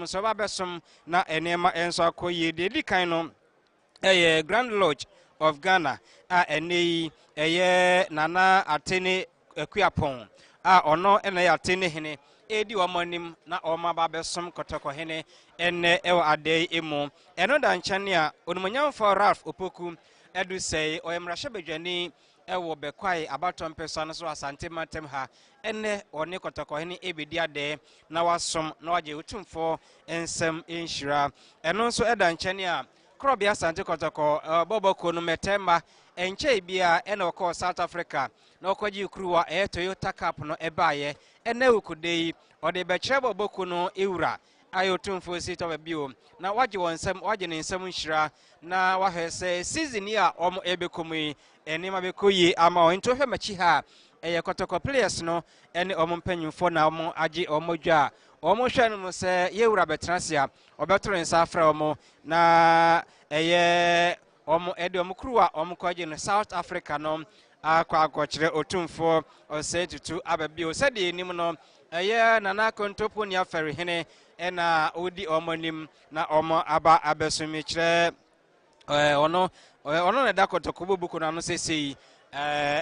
no so ba besom na enema enso akoye de di kan no Grand Lodge of Ghana ene nana atene akuapon ono ene atene hene edi omonim na oma ba besom kotoko hene ene ewo ade emu eno da nchane a onumonyamfo Ralph Opoku edu sei oyemrahye bedwani ewo bekwai abaton peso no so asante matem ha ene one kotoko hene ebedi ade na wasom na waje utumfo ensem enhira eno nso eda nchane a Krobia Asante Kotoko Boboko no Metemba enche bia ena oko South Africa na okoji kruwa Toyota Cup no ebaye ena Awukudae ode bekire Boboko no ewura ayotumfo sito babio na waje wonsem waje ne nsem nhira na wahese season ya omo ebekomu enima bekoyi ama onto hwemachi ha Kotoko players no ene omo mpanyimfo na omo age omo dwa omo hwanu mo se yewura betrasia obetoro nsa afra omo na omo ede omo kruwa omo kwaje no South Africa no akwa otumfo ose tutu ababio sede nim no nana kontopo ni afere hene ena odi omo nim na omo aba abesumi kire ono na da Kotoko Boboko na no sesei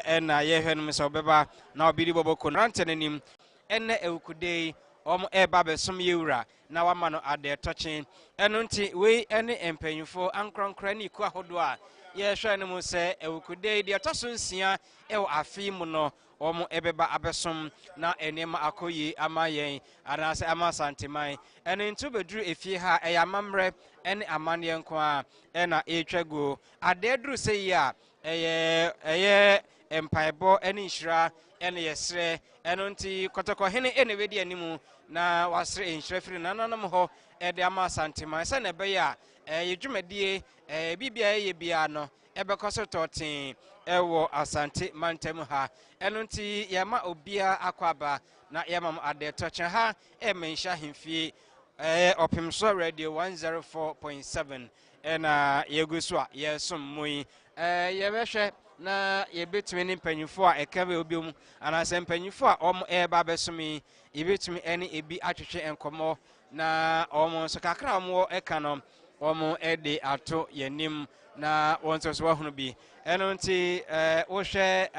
ena yehwenum so beba na obiri Boboko rantenanim ene Awukudae omo eba besom yewura na wama no ade touching eno nti we ene empanyufo ankronkra ni ku ahodo a ye hwe ne mu se Awukudae de toso nsia ewo afi mu no omo ebeba abesom na enema akoyi amayen anase amasanteman eno ntu beduru efie ha eyamamre ene amane nko a ena etwago ade duru sei a empaibo ene nhira ene yesre eno nti Kotoko hene ene wedi animu na wasre nhira firi nananam ho ede ama santima se na be ya yedwumadie bibia ye bia no ebekoso totin ewo asante mantem ha eno nti yama obia akwaba na yamam ade tochen ha menhia hemfie Opimso Radio 104.7 ena yeguso a yesom moi yebehwe na yebetumi ni mpanyufo a ekabe obiom anase mpanyufo a eba besumi yebetumi ene ebi atwetwe enkomo na so kakra eka no ede ato yanim na wonso so wahunu bi eno nti wo hwe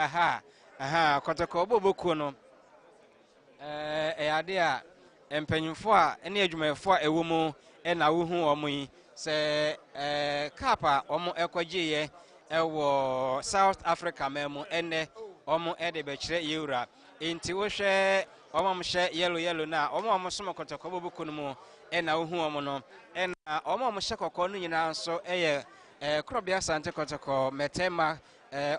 Kotoko Boboko no ade a mpanyufo a ene adwumayefo a ewo mu ena wo hu yi se kapa ekwaje ye ewo South Africa memo ene omo ede bekire yewura enti wo hwe omo mhye yellow na omo somo Kotoko Boboko no mu ena wo hu omo no ena omo hye kokko no nyina nso Krobia Asante Kotoko Metema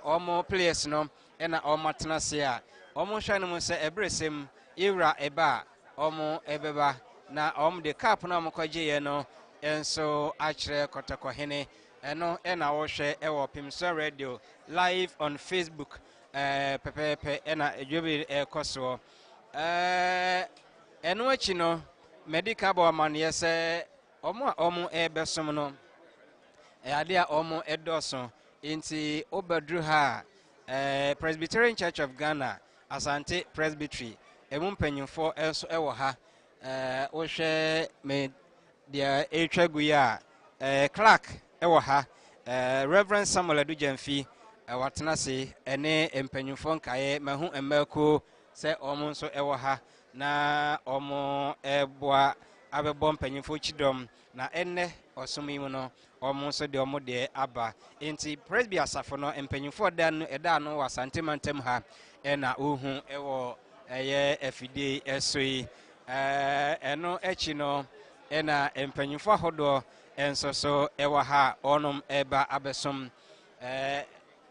omo players no ena omo tenase a omo hwe no mu se ebresem yewura eba omo ebeba na omo de cap na omo kwaje ye no enso akire Kotoko hene eno ena wo hwe ewo Pimso Radio live on Facebook pepepe ena edwobi ekoso eno achi no medical boman yese omo ebesom no ade a omo edoso inti obadru ha Presbyterian Church of Ghana Asante Presbytery emu mpanyimfo enso ewo ha wo hwe me dia etwagu ya Clark ewo ha Reverend Samuel Adujamfi watenase ene empanyufo nkaye mahu emako se omo nso ewo ha na omo eboa abebo mpanyufo chidom na enne osomim no omo nso de omo de aba enti presby asafo no empanyufo eda no wasante mantem ha ena ohu ewo efide esoi eno echi no ena empanyufo ahodo enso so ewa ha onom eba abesom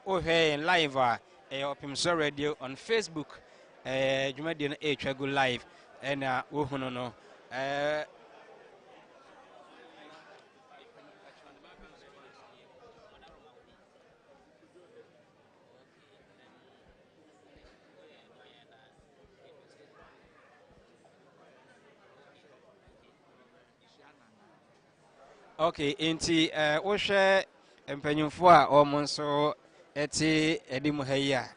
live Opimso Radio on Facebook jumadi na etwago live ena ohunu no okay enti wo hwe empanyimfo a omonso eti edimu haya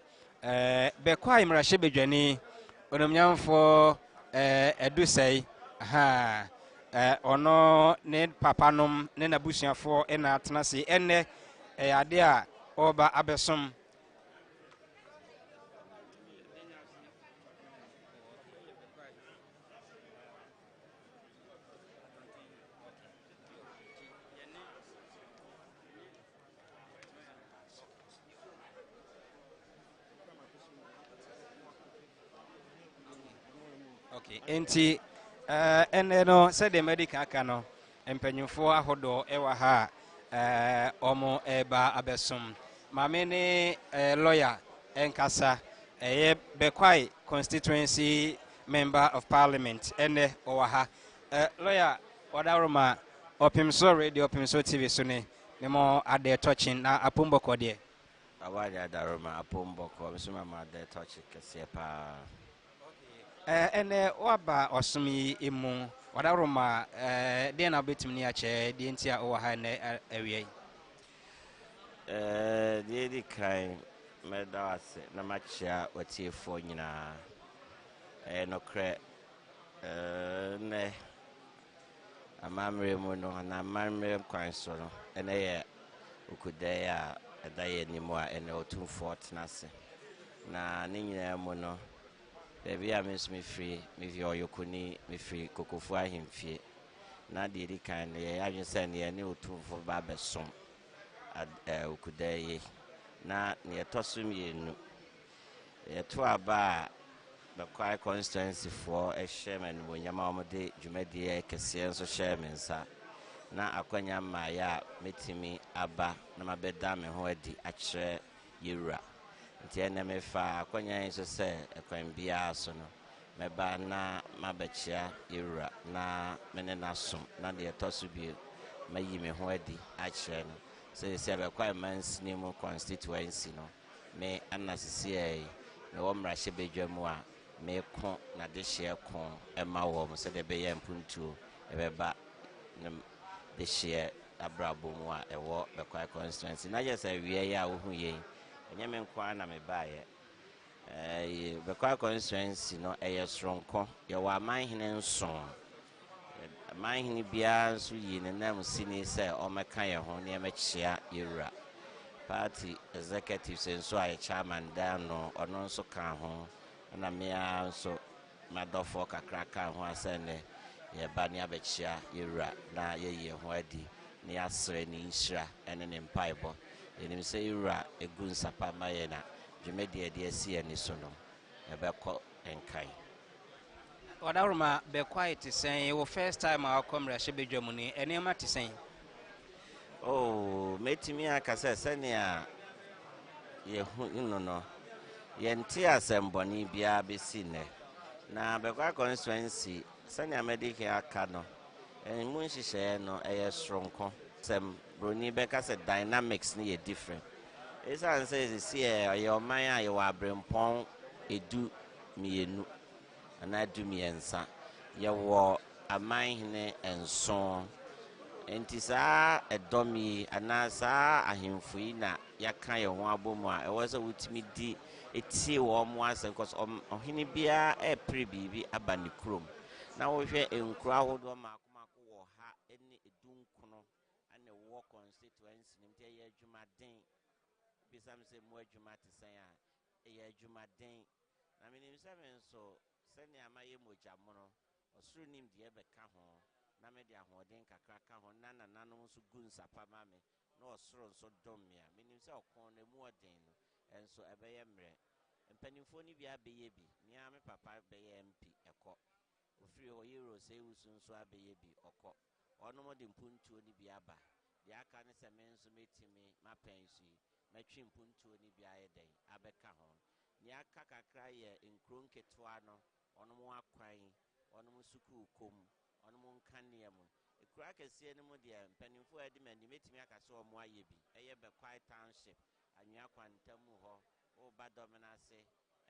bekwa imrahye bedwani onomnyamfo edusai ono ne papanom ne nabusuafoɔ ɛna atena se ɛnɛ ade a ɔba abesom. Okay, enti ɛnɛ no sɛdeɛ medical aka no mpanyinfoɔ ahodoɔ ɛwɔ ha a ɔmo ɛba abɛsom. Maame ne lawyer ɛnkasa ɛyɛ Bekwai Constituency Member of Parliament ɛnɛ ɔwɔ ha. Lawyer ɔdaroma ɔpemso radio ɔpemso TV so ne mo ade touching na apombɔkɔ deɛ. Awadi adaroma apombɔkɔ misuma ma ade touching kɛseɛ paa. Ene waba osumi imu wadaroma de na betim ni ache de ntia o ha na awie de di kan medawase na machia watiefo nyina no kre ne amamre mu no na amamre kwan so no ene ye Awukudae a edaye ni mu a ene otumfo tenase na ne nyina mu no baby I miss me free, me view yokuni, me free kokofua him fee. Na di kind, I just send ye new two for Babesum at Awukudae. Na near Tossum ye no. Ye to a bar, the quiet constituency for a shaman when Yamamade, Jumedia, Cassians or shamans, sir. Na Aquanya Maya, meeting me, Abba, Nama bedam and hoedi, actually, Yura. Nti me fa akwanya nso se ekwan bia so no meba na mabechia yura na mene na som na de toso bi mayi me ho adi a kire no se be kwa mansini mu constituency no me anasisi me wo mra hye bedwa mu a me ko na de hye ko ema wo mo se de be ye mpuntuo ebeba de hye abrabo mu a ewo be kwa constituency na je se wie ya wo hu ye enyeme nkwa na me baaye Bekwai Constituency no sronko ye wa manhene nson manhene bia nso yi ne nam sini se o meka ye ho ne mechia yewura party executive nso a chairman dan no ono nso ka ho na me a nso madofo kakra ka ho asene ye ba ne abechia yewura na ye ye ho adi ne asre ne nhyira ene ne mpaibo enim se yewura egun sapa maye na Jumedia de asi ani so no ebekọ enkai wadaroma Bekwai te sen wo first time a komra hye bedwa mu ni enema te sen metimi aka se ne a ye hu no ye nti asemboni bia besi ne na Bekwai constituency se ne amedike aka no mu nhihye no sronko sem broni beka se dynamics ne ye different. Esa says see your man you are brempon edu mienu ana du miensa ye wo amanhene enso enti saa edomi ana saa ahemfui na yaka ye ho abomu a ewo se wutimi di etie wo mo ase cause ohene bia pre bibi aba ne krom na wo hwe enkro ahodo makomako wo ha ene edunkono ane wo constituency nimte ye adwumaden bisam se mo adwuma te san a ye adwuma den na menim se men so se ne amaye moja mono osuru nim de be ka ho na me de ahoden kakra ka ho na nanom so gun sapa ma me na osuru so dom me a menim se okon na mu oden no enso ebeye mre mpanimfo ni bia beye bi nia me papa beye MP eko ofiri o yero se usun so abeye bi oko ono mo de mpuntuo ni bia ba de aka ne se men so metimi mapensu matwi mpuntuo ni bia yeden abeka ho ni aka kakra ye nkronketwa no ono mo akwan ono mo suku kom ono mo nkane mu ekura kese ne mu de mpanimfo adi mani metimi aka se o mo aye bi eye Bekwai township anwa kwantamu ho o badomna se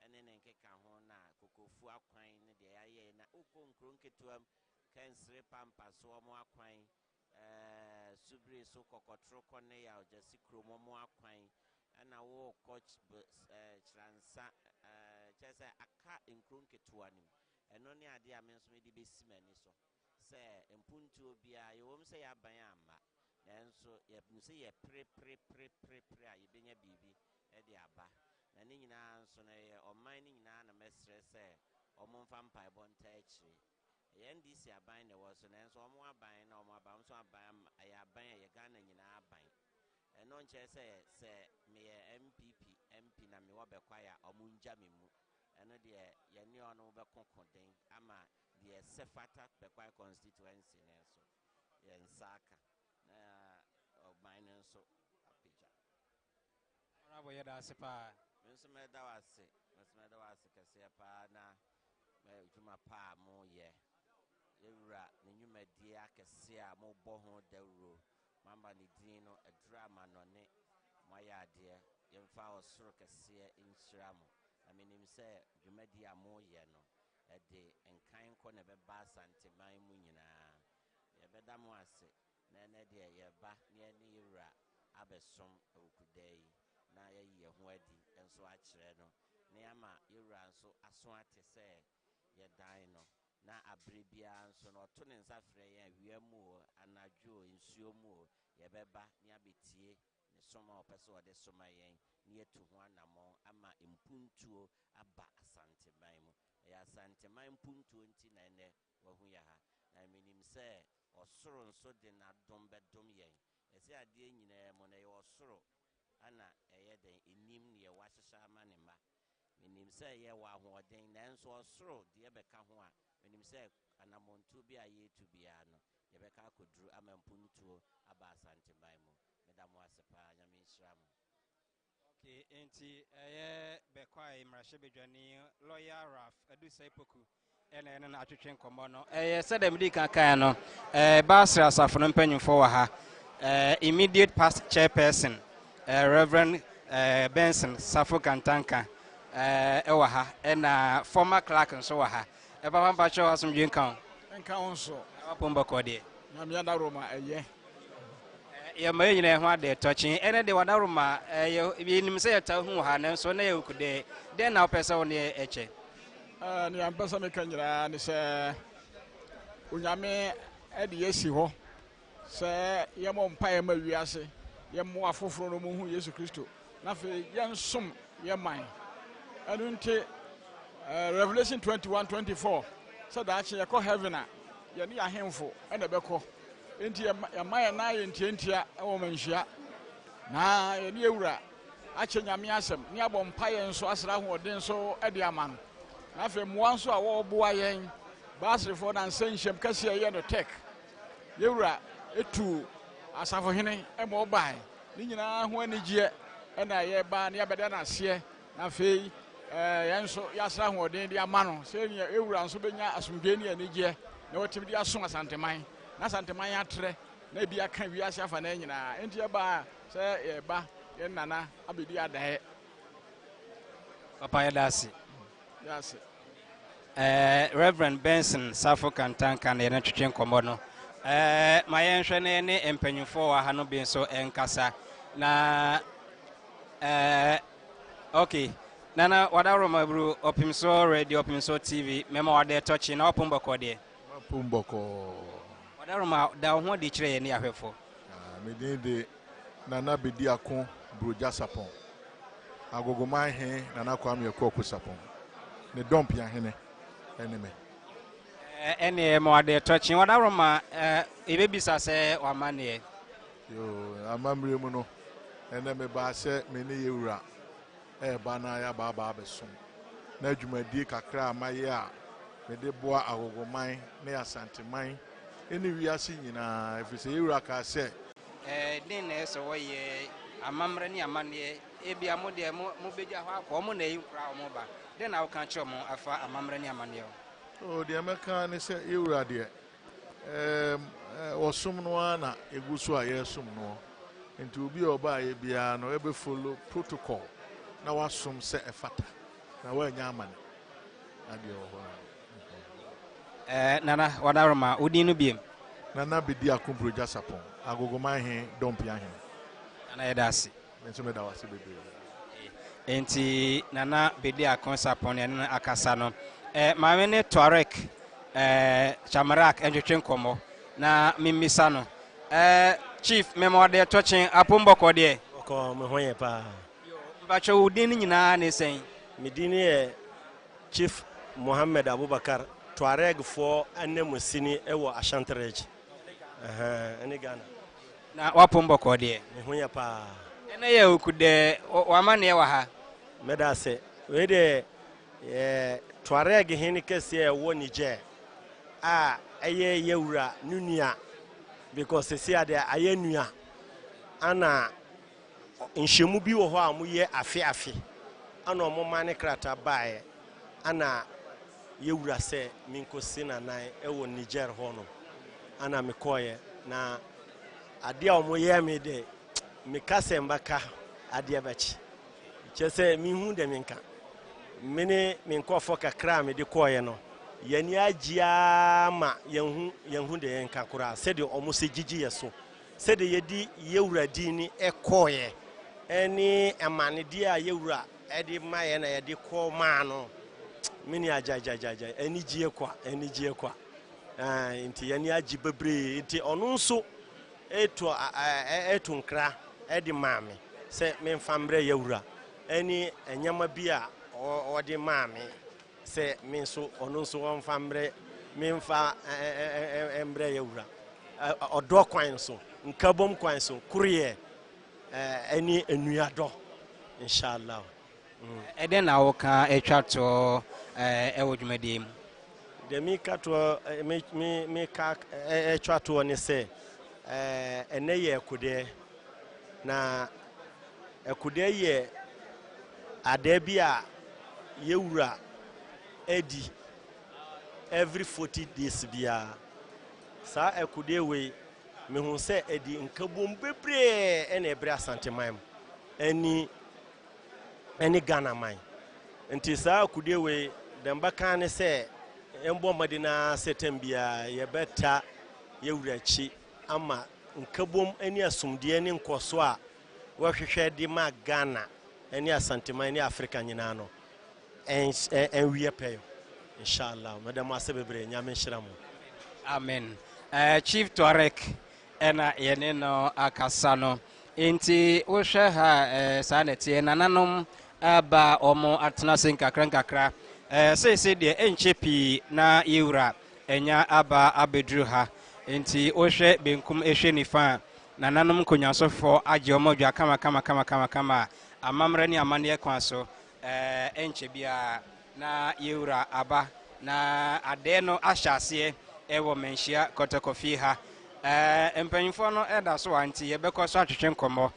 ene ne nkeka ho na kokofu akwan ne de aye na uko nkronketwa kensre pampa so o mo akwan subri so kokotro konne ya ojasi kromo mo akwan ana wo coach transa chese aka nkronketua nim ɛno ne ade a me nso mede bɛsi m'ani so sɛ mpuntuo biara yɛwɔ m sɛ yɛaban amma nanso yɛmu sɛ yɛ pre a yɛbɛnya biribi de aba na ne nyinaa nso no yɛ ɔman ne nyinaa na mɛsrɛ sɛ ɔmo mfa mpaebɔ nta akyire ɛyɛ ndc aban na ɛwɔ so nanso ɔmo aban na ɔmo aban nso aban ɛyɛ aban a yɛ Ghana nyinaa aban ɛno nkyerɛ sɛ meyɛ mp na mewɔ bɛkwae a ɔmo ngya me mu ɛno deɛ yɛne ɔno bɛkoko den ama deɛ sɛ fata bɛkwae constituency ne nso yɛnsa aka na ɔman no nso apagya Honorable Yedase pa. Nso meda wase kɛseɛ paa na adwuma paa mo yɛ yɛwura ne nnwumadie akɛseɛ a mobɔ ho dawuro mamba ne din no aduru amanɔne moayɛ adeɛ yɛmfa ɔsoro kɛseɛ nhyira mo na menim sɛ dwumadie a moyɛ no ɛde nkan kɔ na ɛbɛba asanteman mu nyinaa yɛbɛda mo ase na ɛnɛ deɛ yɛba ne ɛne yɛwura abɛsom Awukudae yi na yɛyi yɛ ho adi nso akyerɛ no ne ama yɛwura nso aso ate sɛ yɛdan no na abere biara nso no ɔto ne nsa frɛ yɛn awia mu o anadwo nsuo mu o yɛbɛba ne abɛtie ne som a ɔpɛ sɛ ɔde soma yɛn ne yɛtu ho anammɔn ama mpuntuo aba asanteman mu ɛyɛ asanteman mpuntuo nti na ɛnɛ wahu yɛ ha na menim sɛ ɔsoro nso de n'adom bɛdom yɛn ɛsɛ adeɛ nyinaa mu na ɛyɛ ɔsoro ana ɛyɛ den enim ne yɛwɔ ahyehyɛ ama ne mma menim sɛ yɛwɔ ahoɔden nanso ɔsoro deɛ bɛka ho a menim sɛ anammɔntuo bi a yɛtu biara no yɛbɛka akɔduru ama mpuntuo aba asanteman mu meda mo ase paa nyame nhyira mo. Okay, enti bɛkwae mmarahyɛbadwani lawyer Raf Adusa Ipoku ɛna ɛne no atwetwe nkɔmmɔ no sɛdeɛ mede kakan no Basra asafo no mpanyimfoɔ wɔ ha immediate past chairperson Reverend Benson Safo Kantanka ɛwɔ ha ɛna former clerk nso wɔ ha ɛbaba mpakyɛ asomdwe nka wo nso apombɔkɔ deɛ nyame adaroma ɛyɛ yɛma yɛ nyina ɛho ade tɔkye ɛne de wadaroma yɛnim sɛ yɛta hu wɔ ha nanso na yɛ Awukudae dɛn na wopɛ sɛ wo ne ɛkyɛ ne ampɛ sɛ meka nyinaa ne sɛ onyame ɛde yɛsi hɔ sɛ yɛmmɔ mpaeɛ ma wiase yɛmmoa afoforɔ no mu hu Yesu Kristo na afei yɛnsom yɛman ɛno nti Revelation 21:24 sɛ daakye yɛkɔ heaven a yɛne yɛahemfo ɛna bɛkɔ enti yɛma yɛ na yɛ ntiantia ɛwɔ manhyia na yɛne yɛwura akyɛ nyame asɛm ne abɔ mpaeɛ nso asra ahoɔden nso ɛde ama no na afei mmoa nso a wɔboa yɛn Basrefoɔ na nsɛnhyɛm kɛseɛ yɛ no tek yɛwura ɛtu asafohene ɛma ɔbae ne nyinaa ho anigyeɛ ɛna yɛba ne yɛbɛda no aseɛ na afei yɛn nso yɛasra ahoɔden de ama no sɛ ɛwura nso bɛnya asomdwe ne anigyeɛ na wɔtumi de aso asanteman na asanteman atrɛ na ebi aka wiase afa na nyinaa enti yɛba sɛ yɛba yɛn nana abɛdi adaeɛ papa yɛdaase yɛase Reverend Benson Safo Kantanka na yɛne twetwe nkɔmmɔ no ma yɛnhwɛ ne mpanyimfoɔ wɔ ha no bi nso ɛnkasa na okay nana wadaroma bru Opimso radio Opimso TV mema wade tɔkye na ɔpombɔkɔ deɛ Pumboko. wadaroma da ho de kyerɛ yɛ ne ahwɛfo Medin de Nana Bediako Broja Sapon. Agogoma he Nana Kwame Koku Sapon. Ne dompia hene eneme. Ene ma wade tɔkye wadaroma ebebisa sɛ wamane Yo amamre mu no eneme ba sɛ me ne yewura ba na ya ba besom. Na dwumadi kakra amaye a me de boa agogoman ne asanteman eni wiase nyina efise yewura ka sɛ din na ɛsɛ wɔyɛ amammerɛ ne amanneɛ ebia mo deɛ mo begya hɔ akɔ mo na yi kora mo ba den na woka kyerɛ mo afa amammerɛ ne amanneɛ o de meka ne sɛ yewura deɛ wɔsom no ana egu so a yɛsom no nti obi oba ye bia no ebe follow protocol na wasom sɛ efata na wanya amane ade wɔ hɔ nana wadaroma udin no biem Nana Bediako Broja Sapon agogoma he dompia he ana yɛdaase nso me da wase bebe enti Nana Bediako Sapon ne akasa no maame ne Tuareg Chamarak enjetwe nkomo na mimisa no chief memode tochen apomboko de ko me hoye pa bacho udin nyina ne sen medini e Chief Mohammed Abubakar Tuareg for anemusini ewo Ashantereji ene Ghana na wapomboko de me hoye pa ene ye Awukudae wamane wa ha medase we de Tuareg hini kese ewo Niger eye yewura nunua because see ade aye nua ana nhwemu bi wo ho a moye afe ana omoma ne krata bae ana yewura se minkosi na nan ewo Niger ho no ana mekoye na ade a omoye me de mekase mbaka ade bachi chese mihu de minka mene minkofo kakra me de koye no yani agia ma yenhu de yenka kura se de omuse gigi yeso se de yedi yewura dini ekoye eni emane dia yewura edi maye na yedi ko ma no mini ajajajaja eni gie kwa nti yani agi bebre nti onu nso etu nkra edi maame se memfambre yewura eni enyama bia odi maame se minso onu nso wonfambre memfa embre yewura odo kwan so nkabom kwan so kuriye any enuado inshallah eden na woka etwato ewodwumadim de mi kato mi ka etwato ne se eneye Awukudae na Awukudae ye adabi a yewura edi every 40 days bia sa Awukudae we me hu se edi nkabom bebre ene ebre asanteman eni Ghana man nti sa Awukudae we demba kan ne se embo madina setem bia ye beta yewura chi ama nkabom eni asumde eni nkoso a wahwehwe di ma Ghana eni asanteman eni Africa nyina no en wiye peyo inshallah madam asebebre nyame nhyiramu amen Chief Tuareg ena yene no akasa no enti wo hwe ha sanete nananom aba omo atena nkakra se de enchepi na yewura enya aba abedru ha enti wo hwe benkum ehwe nifa nananom konyansofo age omo dwa kama amamre ni amane kwa so enche bia na yewura aba na ade no ahyase ewo menhia kotokofi ha empanyfo no eda so anti yebekọ so atwetwe nkomo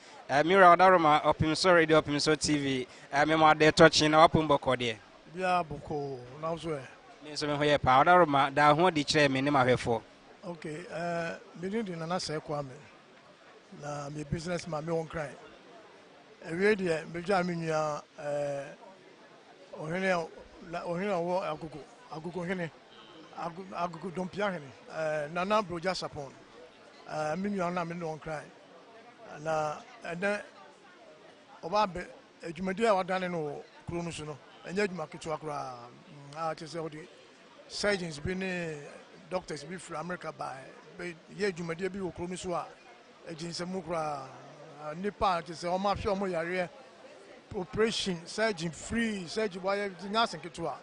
mira odaroma opimso radio opimso tv memo ade tochi na wapumboko de bia boko na so me so me hoye pa odaroma da ho di kire me ne mahwefo okay me di na say kwa me na me business man me won cry ewe de me jam me nua ohene wo agogo hene agogo dompia hene nana broja sapon me nua na me no cry na ene oba be adwumadi a wadane no kuro no so no enya adwuma keto akura chese odi surgeons bi ne doctors bi from America by ye adwumadi bi wo kuro no so a aginsemu kura nipa chese o ma hwe o mo yare operation surgeon free surgery boy nyase keto a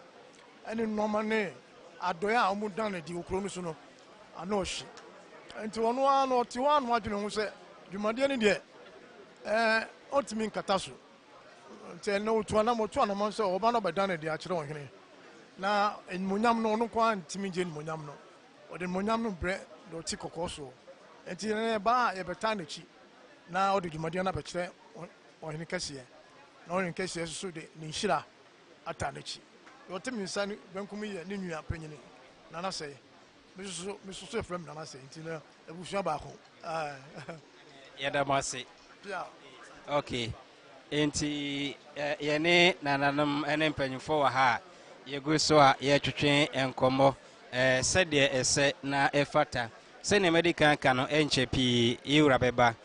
ene normal ne adoya a mo dan di wo kuro no so no anohye enti wono ano ti wan mo adwene ho se dwumadi ne de otimi nkata so nti no to na mo to na mo se oba no bedan de a kire ohene na enmunyam no no kwa ntimi je enmunyam no ode enmunyam no bre do ti kokoso nti ne ba ye beta na chi na ode dwumadi na be kire ohene kase na ohene kase so de ni nhira ata na chi otimi nsani benkum ye ne nua panyini na na se miso efrem na na se nti na ebusua ba ko yadamase yeah. Okay. Enti yene nananom ene mpanyimfo wa ha yegu so a ye twetwe enkomo sede ese na efata se ne medical ka no enchepi yewura beba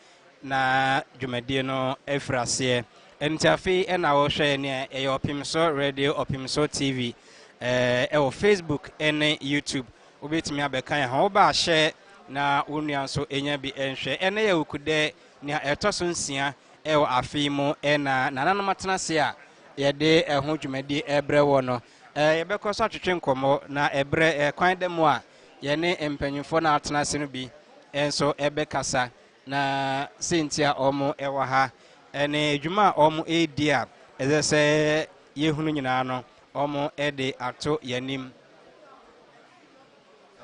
na dwumadie no efrase enti afi na wo hwe ne opimso radio opimso tv ɛwɔ Facebook ɛne YouTube wobɛtumi abɛka yɛn ho woba ahyɛ na wonua nso ɛnya bi ɛnhwɛ ɛne yɛ Awukudae nea ɛtɔ so 9 ɛwɔ afei mu ɛna nananom atena se a yɛde ɛho dwumadi ɛbrɛ wɔ no yɛbɛkɔ so atwetwe nkɔmmɔ na ɛbrɛ kwan da mu a yɛne mpanyimfoɔ na atena se no bi ɛnso ɛbɛkasa na senti a ɔmo ɛwɔ ha ɛne adwuma a ɔmo ɛredi a ɛsɛ sɛ yɛhunu nyinaa no ɔmo ɛde ato yɛnim.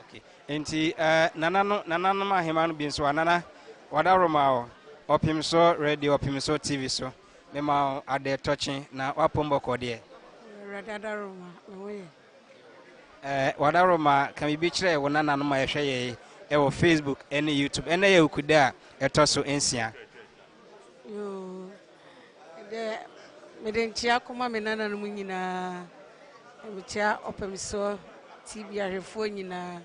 Okay. Enti nananom ahema no bi nso anana wadaroma opim so radio opim so TV so mema ade tochi na wapombo kɔdeɛ Wadaroma oye wadaroma kan bi kyerɛ wo nananom a yɛhwɛ yɛ ɛwɔ Facebook ɛne YouTube ɛne yɛ Awukudae a ɛtɔ so 9 yo de medentia koma me nananom nyinaa metia opim so TV ahwefo nyinaa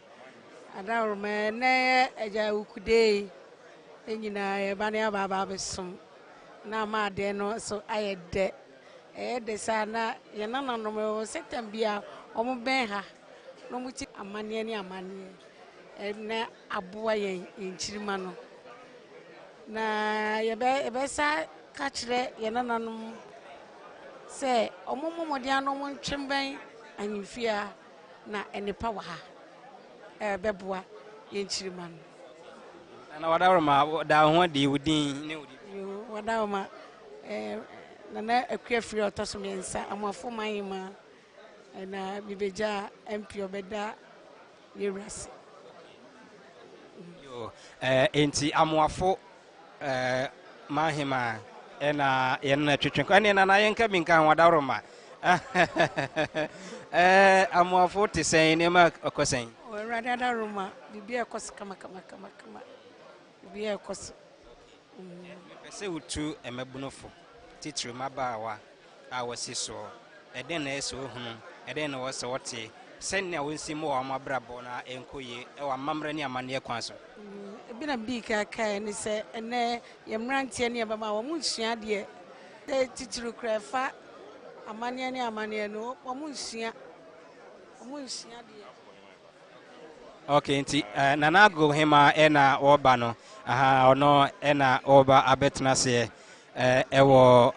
adaroma na ɛgya Awukudae enyina eba na aba besom na ma de no so ayede de sana ye nananom o setem bia omo ben ha no muti amane ne amane na aboa ye nchirima no na ye sa ka kire ye nananom se omo momode ano mo ntwemben anyimfia na enipa wa ha beboa ye nchirima no na wadaroma da ho de wudin ne wudi yo wadaroma na akua free otoso mensa amafo manima na bibeja MP obeda yewrase yo enti amwafo mahima ena yenna twetwen ane na yenka binka wadaroma amwafo te sen ne ma okosen wadaroma bibia ekos kama bibia ekos pese utu emebunofo titiri mabawa a wasi so eden na eso hunu eden na wose wote senne wonsi mo wa mabrabo na enkoye e wa mamre ne amane kwan so ebi na bi ka ni se ene yemrantie ne baba wo munsua de titiri krafa amane ne amane no wo munsua de okay nti nanago hema ena oba no aha ono ena oba abetna se ewo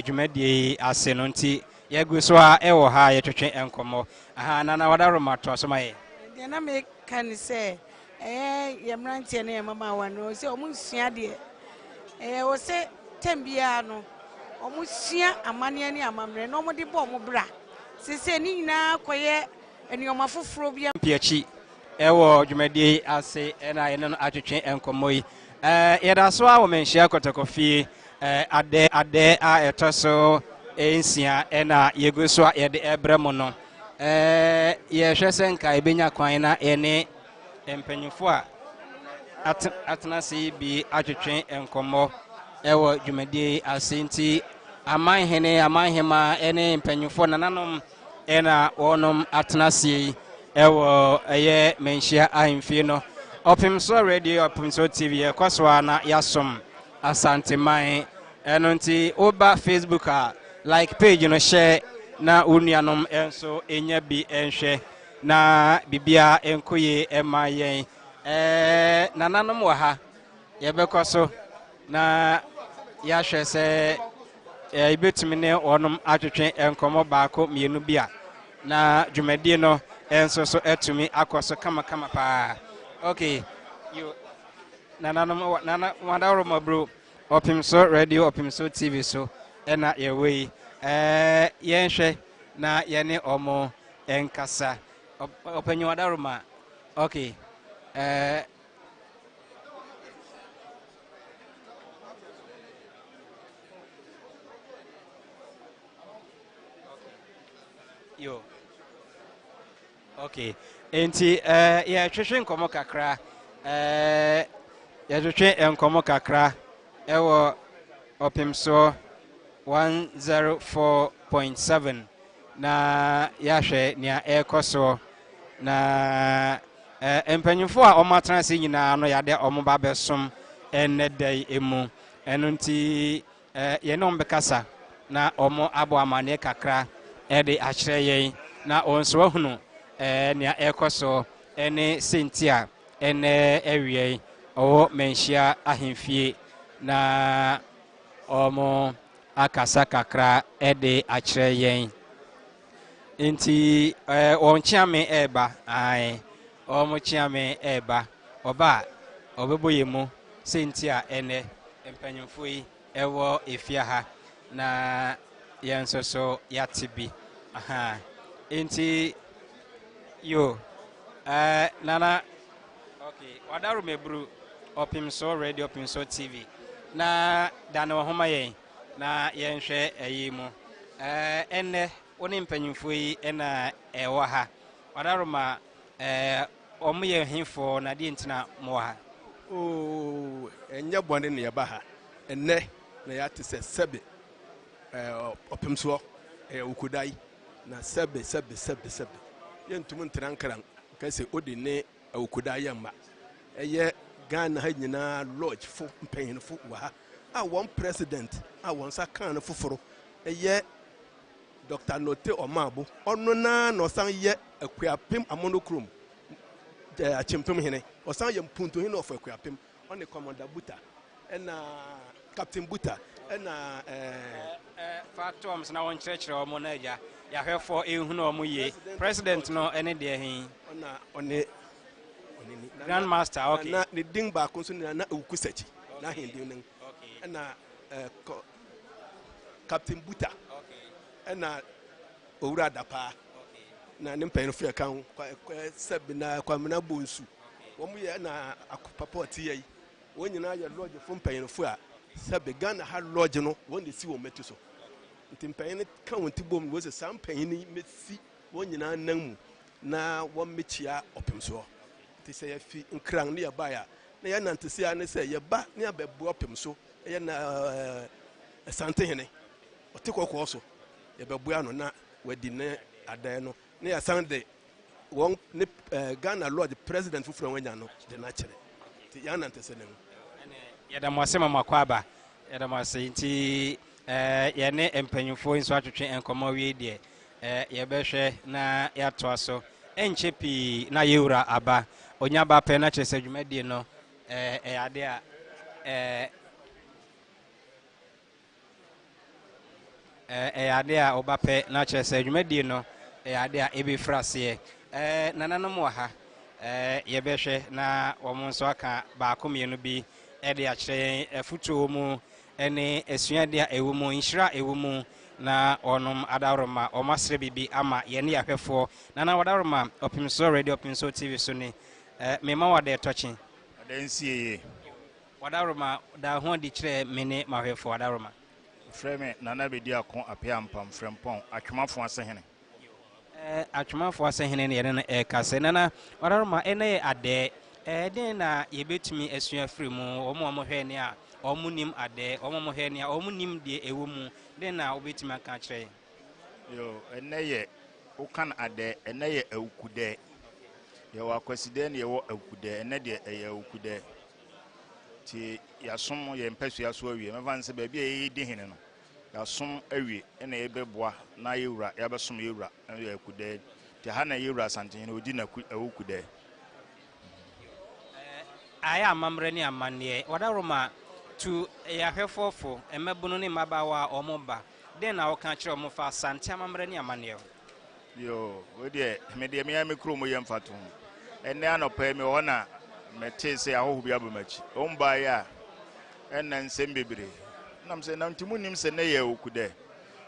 dwumadie ase no nti yegu so a ewo ha yetwetwe enkomo aha nana wadaroma to so maye de na me kan se yemrantie ne mama wa no se omunsua de wo se tembia no omusua amane ne amamre no mo de bo mo bra se ni nyina koye enioma foforo bia piachi ewo dwumadie ase ena eno atwetwe enkomo yi yeda so a wo menhia kotokofie ade a etoso 9 ena yegu so a yede ebremo no ye hwese nka ebenya kwan na ene empanyufo a atena se bi atwetwe enkomo ewo dwumadie ase nti amanhema ene empanyufo nananom ena wonom atena se ewo eye menhia ahemfie no opim so radio opim so TV ekwaso na yasom asante man eno nti oba Facebook a like page no share na unuanom enso enya bi enhwe na bibia enkoye ema yen nananom wa ha yebekwaso na ya hwe se ibetumi ne onom atwetwe enkomo baako mienu bia na dwumadie no enso so etumi akoso kama pa. Okay, you nana wadaroma bro opim so radio opim so TV so ena yewe yenhwe na yene omo enkasa openyo wadaroma. Okay, yo okay enti ya twetwe nkomo kakra ya twetwe nkomo kakra ewo opim so 104.7 na ya hwe nia ekoso na empanyufo a omatran se nyina no ya de omoba besom enedai emu eno nti ye no mbekasa na omo abo amane kakra de akyere yen na onso hunu nea ekoso ene sentia ene ewie owo menhia ahemfie na omo akasa kakra ede akyerɛ yɛn nti onchiame eba ai omo chiame eba oba obeboye mu sentia ene empanyimfo yi ewo efia ha na yɛn nso so yate bi aha nti yo nana okay wadaru mebru opimso radio opimso tv na dana wahoma yɛn na yɛnhwɛ ayi mu enne woni mpanyimfo yi na ɛwɔ ha wadaru ma ɔmo yɛ hemfo na de ntina mo ha o enye bɔne ne yɛba ha enne na yɛate sɛ sɛbe opimso Awukudae na sɛbe yɛntum ntena nkran kɛsɛ odi ne Awukudae yɛmma ɛyɛ Ghana ha nyinaa lodge fo mpanyinfo wɔ ha a wɔn president a wɔn sa kan no foforo ɛyɛ Dr. Note Omabo ɔno na ɔsan yɛ akuapem amonokrom akyempem hene ɔsan yɛ mpunto hene of akuapem ɔne Commander Buta ɛna Captain Buta ɛna factors na wɔn kyerɛkyerɛ wɔn na agya yɛahwɛfo ehu na wɔn yie president no ɛne deɛ hin ɔne Grand Master, okay. Na ne ding ba ko so na Awukusachi na hindi ne na Captain Buta na Owura Dapa na ne mpanfo ya kan sɛbi na Kwamina Bonsu wɔn yɛ na akopapa ɔte yi wɔn nyinaa yɛ lodge fo mpanfo a sɛbi Ghana ha lodge no wɔn de si wɔn meti so nti mpanyin kan wɔn ti bom wɔn sɛ sam mpanyin mesi wɔn nyinaa nan mu na wɔn mekyia opimso ti sɛ yɛfi nkran ne yɛba ya na yɛnante sia ne sɛ yɛba ne yɛbɛboa opimso ɛyɛ na asante hene ɔte kɔkɔɔ so yɛbɛboa no na wadi ne adan no ne yɛsan de wɔn ne Ghana Lord president foforɔ wɔnya no de na kyerɛ ti yɛnante sɛ ne mu yɛda mo asɛm makɔ aba yɛda mo asɛ nti yɛne mpanyimfo nso atwetwe nkɔmɔ wie deɛ yɛbɛhwɛ na yɛatoa so enche pi na yewura aba onya ba pe na kyerɛ dwumadie no ade a ade a oba pe na kyerɛ dwumadie no ade a ebefrase nananom wɔ ha yɛbɛhwɛ na wɔn nso aka baako mmienu bi de akyerɛ afutuo mu ne asuade a ɛwɔ mu nhyira ɛwɔ mu na onom adaroma omasre bibi ama yene yahwefo na wadaroma opimso radio opimso tv so ni mema wade tochi adansie wadaroma da ho di kire mene mahwefo wadaroma freme nana bedi akon apia mpam frempon atwemafo asehene atwemafo asehene ne yene na kase nana wadaroma ene ade den na yebetumi asua free mu omo hwe ne a omunim ade omo hwe ne a omunim de ewo mu den na obetima ka kire yo eneye ukan ade eneye Awukudae ye wa kwaside ne ye wo Awukudae ene de eye Awukudae ti yasom ye mpasua so awie mevanse ba bia ye di hene no yasom awie ene ye beboa na yewura ya besom yewura ene Awukudae ti ha na yewura santen ne odi na Awukudae aya amamre ne amanne wadaroma tu yahwefofo emebunu ne mabawa omoba den na woka kire omo fa sante amamre ne amanne yo wode me de me ya mikro mo yem fato enne anopa me wona mete se ahohu bia bamachi omba ya enna nsem bebre nam se na ntimu nim se ne ye Awukudae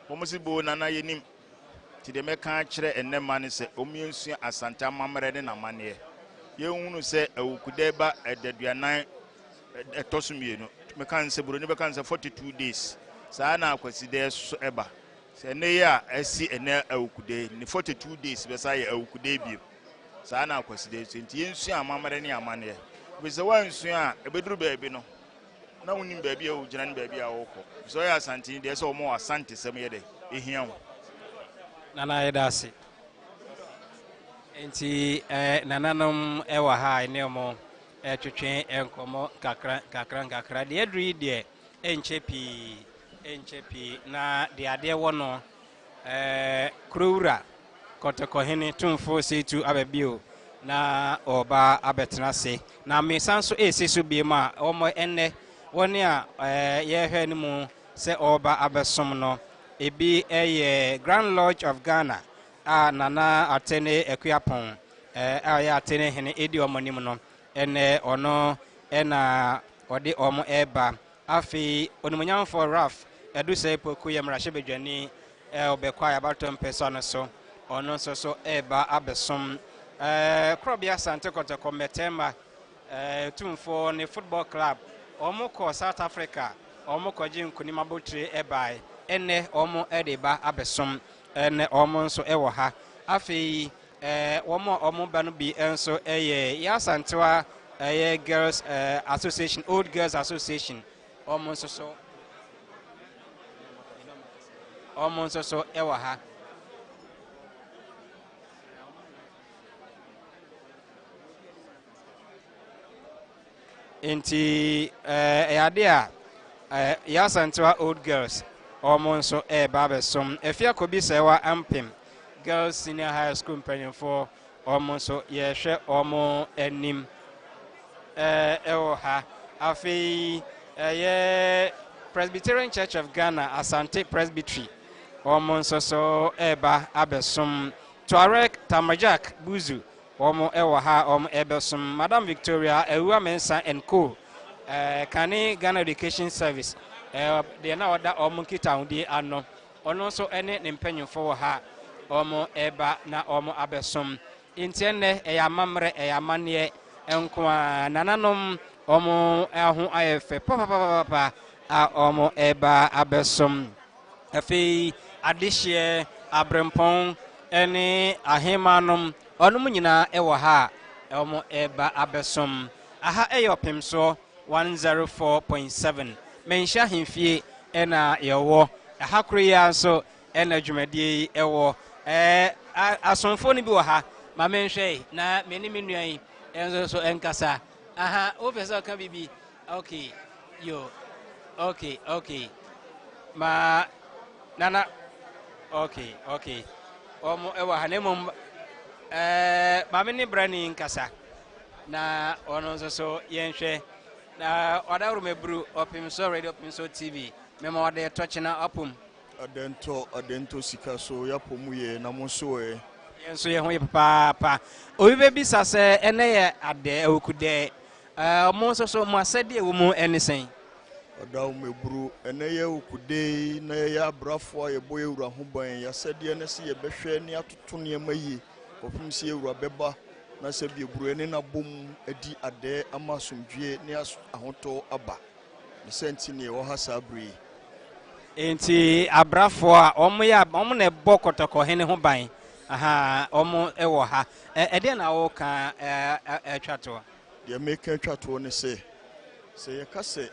omo si bo na yenim ti de me ka kire enne mane se omiensu asante amamre ne na mane ye hunu se Awukudae ba edaduanan etosumienu me kan se bro ni be kan se 42 days saa na akwaside so eba se ne ya asi ene Awukudae ni 42 days be saa ye Awukudae bi saa na akwaside so nti yensu amamare ne amane be se wansu a ebeduru baabi no na wonim baabi a wo gina ne baabi a wo kɔ so ya asante de se omo asante sem ye de ehia wo nana yedase enti nananom ewa ha ene omo twetwe enkomo kakra de adri de enche pi na de ade wo no kurowura kɔtɔkɔhene tumfo setu abɛbio na ɔba abɛtena se na mesan so esi so bi ma ɔmo enne wɔne a yɛhwɛ no mu sɛ ɔba abɛsom no ebi ɛyɛ Grand Lodge of Ghana a nana atene akuapɔn a yɛ atene hene edi ɔmo nim no ene ɔno ɛna ɔde ɔmo ɛba afei onimonyamfo Raf ɛdu sɛ poku yɛ mmarahyɛ badwani ɔbɛkɔ a yɛabato mpɛsɛ no so ɔno nso so ɛba abɛsom Krobia Sante Kotoko Metemba tumfo ne football club ɔmo kɔ South Africa ɔmo kɔgye nkonimabotire ɛbae ɛnɛ ɔmo ɛde ba abɛsom ɛnɛ ɔmo nso ɛwɔ ha afei ɔmo ba no bi nso ɛyɛ Yasantewa ɛyɛ Girls Association Old Girls Association ɔmo nso so ɛwɔ ha Inti yade a Yasantewa Old Girls ɔmo nso ɛba abɛsom efia kobi sɛwa ampem Girls Senior High School mpanyinfo ɔmo nso yɛhwɛ ɔmo anim ɛwɔ ha afei Presbyterian Church of Ghana Asante Presbytery ɔmo nso so ɛba abɛsom Tuareg Tamajak Buzu ɔmo ɛwɔ ha ɔmo ɛbɛsom Madam Victoria Ewua Mensa and Co Kane Ghana Education Service deɛ na ɔda ɔmo nkitahodie ano ɔno nso ɛne ne mpanyinfo wɔ ha ɔmo ɛba na ɔmo abɛsom nti ɛnɛ ɛyɛ amammerɛ ɛyɛ amanneɛ nko a nananom ɔmo ɛho ayɛ fɛ papapapa a ɔmo ɛba abɛsom afei adehyeɛ abrempɔn ɛne ahemanom ɔnom nyinaa ɛwɔ ha ɔmo ɛba abɛsom aha ɛyɛ ɔpem so 104.7 menhyia hemfie ɛna yɛwɔ aha koro yi nso ɛna dwumadie yi ɛwɔ asomfo no bi wɔ ha ma menhwɛ na mene me nua yi ɛnso so ɛnkasa aha wopɛ sɛ ɔka bibi okay yo okay ma nana okay ɔmo ɛwɔ ha na mmom ma mene brani nkasa na ɔno nso so yɛnhwɛ na ɔda rumebru ɔpem so radio ɔpem so TV mema ɔde tɔkyena apom adento sika so yapom ye na mo so yenso ye ho ye papa obi be bisa sɛ ene ye ade Awukudae mo nso so mo asɛde ewo mu ene sɛn ɔda rumebru ene ye Awukudae na ye abrafo ye boye wura ho ban ya sɛde ne se ye behwɛ ne atoto ne mayi kɔpem se wura bɛba na sɛ biebru ene na bom adi ade ama somdwie ne ahotɔ aba ne sɛnti ne wɔ ha sabri enti abrafo a ɔmo na ɛbɔ kɔtɔkɔhene ho ban aha ɔmo ɛwɔ ha ɛde na wo ka ɛtwato deɛ meka twato ne sɛ yɛka sɛ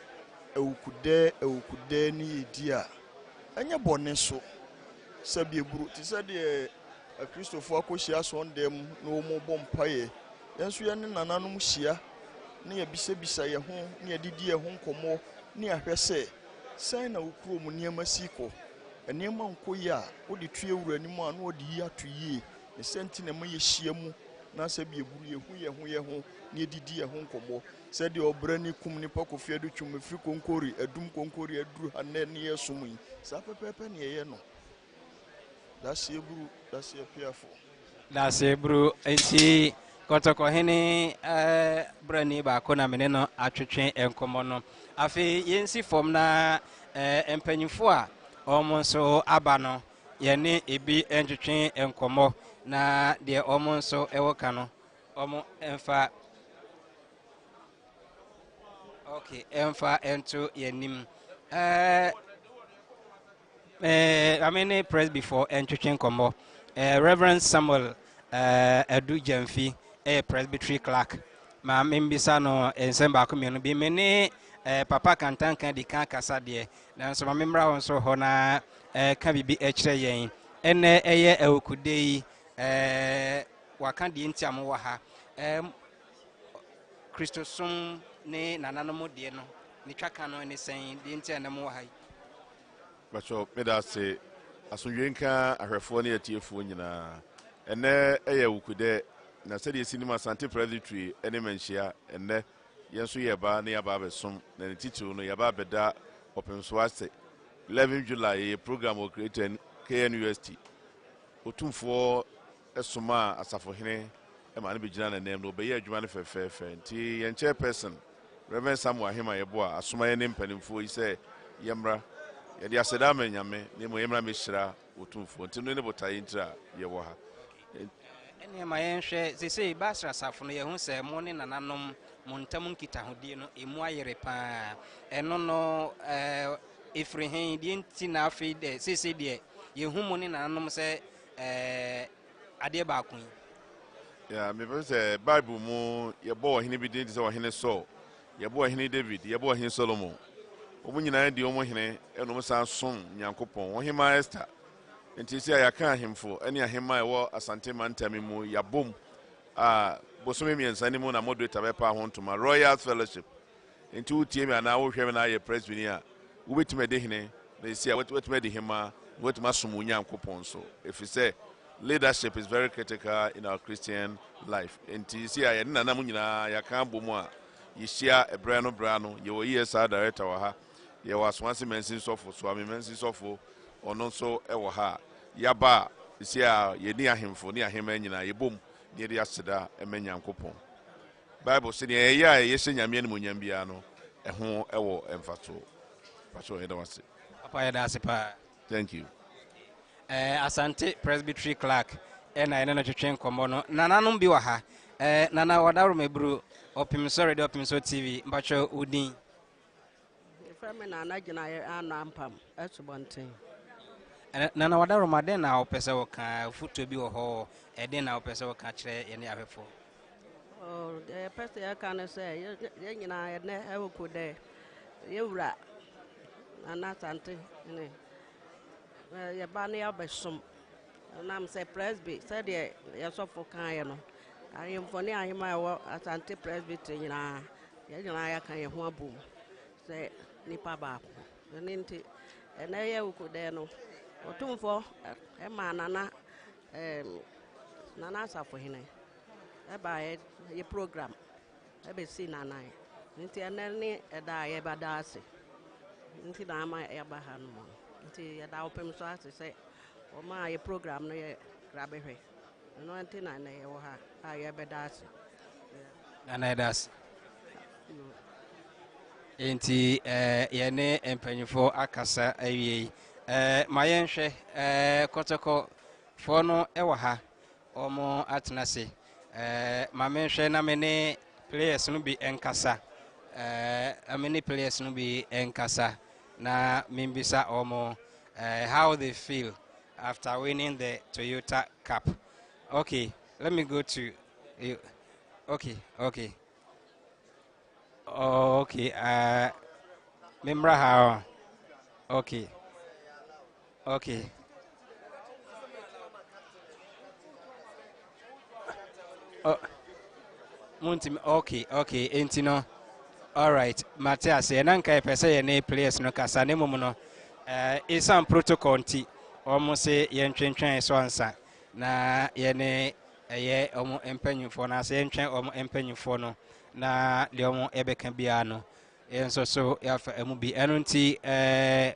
Awukudae ne yɛdi a ɛnyɛ bɔne so sɛ biebru te sɛ deɛ Kristofo akɔhyia sɔndɛm na wɔn bɔ mpaeɛ yɛnso yɛne nananom hyia ne yɛbisabisa yɛn ho ne yɛdidi yɛn ho nkɔmmɔ ne yɛahwɛ sɛ sɛn na wokuro mu nneɛma si kɔ nneɛma nkɔ yi a wode tue wura anim a na wɔde yi ato yie ne sɛnti na ma yɛhyia mu na sɛ bieburu yɛhu yɛn ho ne yɛdidi yɛn ho nkɔmmɔ sɛdeɛ ɔbrɛ ne kum nipa kɔfie do twum afiri konkori adum konkori aduru ha ne yɛsom yi saa pɛpɛɛpɛ ne yɛyɛ no that's bro enti kɔtɔkɔhene brani baako na mene no atwetwe nkɔmmɔ no afei yɛnsi fam na mpanyinfo a ɔmo nso aba no yɛne ebi ntwetwe nkɔmmɔ na deɛ ɔmo nso ɛwɔ ka no ɔmo ɛmfa ɛnto yɛnim amene press before entwetwe nkɔmmɔ Reverend Samuel Edu Jamfi Presbytery Clerk ma membisa no ensem baako mienu bi mene papa kantanka di kan kasa de nanso ma membra ho so ho na ka bibi ekyere yen ene eye Awukudae waka di ntiam wo ha Kristosom ne nananom de no ne twaka no ne sen di ntiam na mo ha Bacho medase asonwenka ahwefo ne atiefo nyina ɛnɛ ɛyɛ Awukudae na sɛdeɛ sinima Asante Presbytery ɛne manhyia ɛnɛ yɛn nso yɛba ne yɛba abɛsom na ne titiri no yɛba abɛda ɔpemso ase 11 July yɛ program wɔ created KNUST otumfoɔ ɛsoma asafohene ɛma ne bɛgyina n'anim na ɔbɛyɛ adwuma no fɛfɛɛfɛ nti yɛn chairperson Reverend Samuel Ahima yɛbo a asoma yɛ ne mpanimfoɔ yi sɛ yɛmmra yɛde asɛda ama nyame ne mu yɛmmra mɛhyira otumfoɔ nti no ne botaeɛ ntira yɛwɔ ha ɛne ma yɛnhwɛ sesei basra safo no yɛho sɛ mo ne nananom mo ntam nkitahodie no ɛmu ayere paa ɛno no ɛfiri hen deɛ nti na afei dɛ sesei deɛ yɛhu mo ne nananom sɛ adeɛ baako yi mepɛ sɛ Bible mu yɛbɔ ɔhene bi din te sɛ ɔhene Saul yɛbɔ ɔhene David yɛbɔ ɔhene Solomon ɔmo nyinaa di ɔmo hene ɛnom san som Nyankopɔn ɔhema Esther nti sɛ yɛaka ahemfo ɛne ahema ɛwɔ Asante Mantami mu yɛabom a bosome mmiɛnsa ne mu na moderator bɛpa ho ntoma Royal Fellowship nti wotie me anaa wohwɛ me na ayɛ presbyni a wobɛtumi ade hene na ɛsi a wobɛtumi ade hema wobɛtumi asom wo Nyankopɔn so ɛfiri sɛ leadership is very critical in our Christian life nti si a yɛne nanam nyinaa yɛaka abɔ mu a yɛhyia ɛbrɛ no yɛwɔ ESR director wɔ ha yɛwɔ Asomase Mansi Sɔfo so ame Mansi Sɔfo ɔno nso ɛwɔ ha yaba si a yɛni ahemfo ne ahema nyinaa yɛbom ne yɛde aseda ɛmɛ Nyankopɔn Bible sɛ deɛ ɛyɛ a yɛhyɛ nyame animuonyam biara no ɛho ɛwɔ ɛmfaso paso yɛda wase papa yɛda ase paa thank you Asante Presbytery Clerk ɛna ɛne no twetwe nkɔmmɔ no nananom bi wɔ ha nana wadaworo meburu ɔpemso radio ɔpemso TV mpatwɛ udin Femi na anagina ana ampam asubonten nana wadaworo maden na opese wo ka foto bi wɔ hɔ ɛden na opese wo ka kyerɛ yɛne ahwefo pese ya ka ne sɛ yɛ nyina yɛ ne Awukudae yɛwura nana Asante ne yɛba ne yɛbɛsom nam sɛ presby sɛdeɛ yɛsɔfo kaeɛ no ahemfo ne ahema ɛwɔ Asante Presbytery nyinaa yɛnyinaa yɛka yɛ ho abom sɛ nipa baako ɛne nti ɛnɛ yɛ Awukudae no ɔtumfo ɛma nana asafohene ɛba yɛ program ɛbɛsi nanan nti ɛnɛ ne ɛda yɛbɛda ase nti na ama yɛba ha no mu nti yɛda wopem so ase sɛ ɔma yɛ program no yɛ grabɛhwɛ ɛno nti na ɛnɛ yɛwɔ ha a yɛbɛda ase nana yɛda ase enti yɛne mpanyinfo akasa awie ma yɛnhwɛ kɔtɔkɔ fo no ɛwɔ ha ɔmo atena se ma menhwɛ na me ne players no bi ɛnkasa amene players no bi ɛnkasa na membisa ɔmo how they feel after winning the Toyota Cup. Okay, let me go to you. Okay. Memra how? Okay. Okay, Entino. All right, Matthias, Yananka, Pesa, and players no Casane Momono. It's some protocol, almost say Yen Chen Swansa. Na Yene, a year almost empenning for us, Yen almost empenning for no. Na Leomo Ebe Cambiano. And so, if a movie, Enunti, the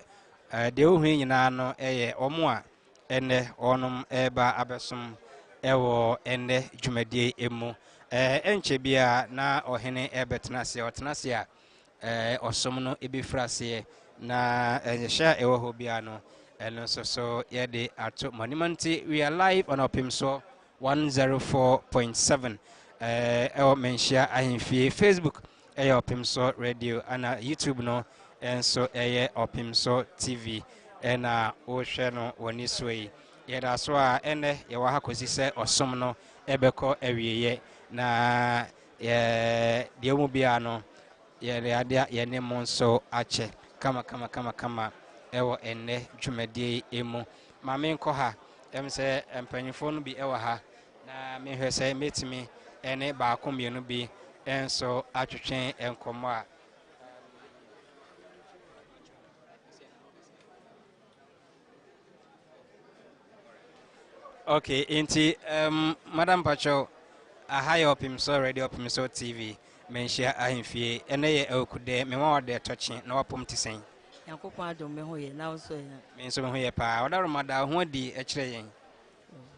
Uhinano, Omoa, and Onum Eba Abesum, Ewo, and Jumedi Emu. Enche bia na ohene ebetnase otnasia osomuno ebifrase na ehya ewo ho bia no eno so yede ato monument. We are live on Opimso 104.7 ewo menhia ahemfie Facebook Opimso radio ana YouTube no enso Opimso TV ena o hwe no woni so yi yeda so a ene ye wa ha kosi se osom no ebekọ awieye na deɛ mu bia no yɛde yɛne mo nso akyɛ kama ɛwɔ ɛnnɛ dwumadie emu ma menkɔ ha ɛm sɛ mpanyinfoɔ no bi ɛwɔ ha na mehwɛ sɛ mɛtumi ɛne baako mmienu bi ɛnso atwetwe nkɔmmɔ a Okay, inti Madam Pacho, a high up him so radio up him so TV, mention ahimfie, and they Awukudae, me more there touching, no pum to sing. Yankopɔn adom me ho yɛ now so yɛ. Me so here pa, what are mother who di actually.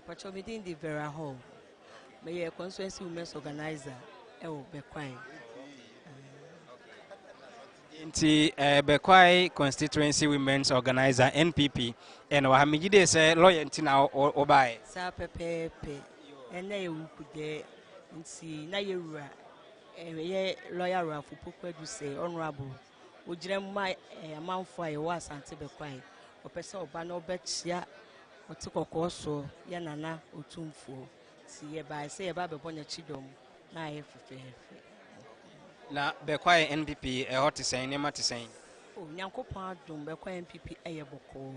Pacho me din di Vera Hall. Me yɛ Constituency Women's Organizer ɛwɔ Bekwai. Inti Bekwai Constituency Women's Organizer NPP, and Wahamijide say lawyer ntina obai. Sa pepepe. Ɛnna yɛ Awukudae nti na yɛ wura. Yɛ lawyer Rafu Pokwedu say honorable. Ogyina ma amanfo a yɛwɔ Asante Bekwai. Ɔpɛ sɛ ɔba na ɔbɛkyia ɔte kɔkɔɔ so yɛ nana otumfuo. Si yɛba sɛ yɛba bɛbɔ n'akyi dɔm na ayɛ fɛfɛɛfɛ. Na Bekwai NPP hot to say, nema to say. Oh, Nyankopɔn adom Bekwai NPP ɛyɛ bɔkɔɔ.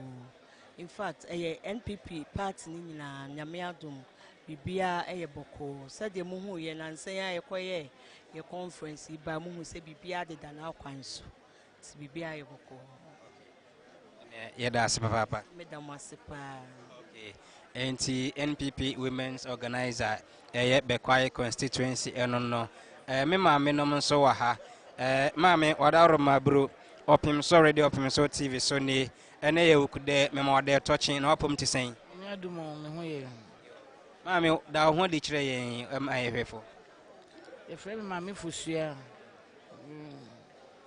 In fact, ɛyɛ NPP party ni nyinaa Nyame adom bibia ɛyɛ bɔkɔɔ. Sɛdeɛ mo hu yɛ nansan a yɛkɔyɛ yɛ conference ba mo hu sɛ bibia deda na akwan so. Bibia yɛ bɔkɔɔ. Yɛda ase papa. Meda mo ase paa. Okay. Enti NPP Women's Organizer Bekwai Constituency no. Me maame no nso wa ha. Maame wadaro mabro opim so radio opim so TV so ni ene ye Awukudae me ma wade touching na opum ti sen. Nyadumo me ho ye. Maame da ho di kire yen ayefefo. E frɛ me maame Fosua.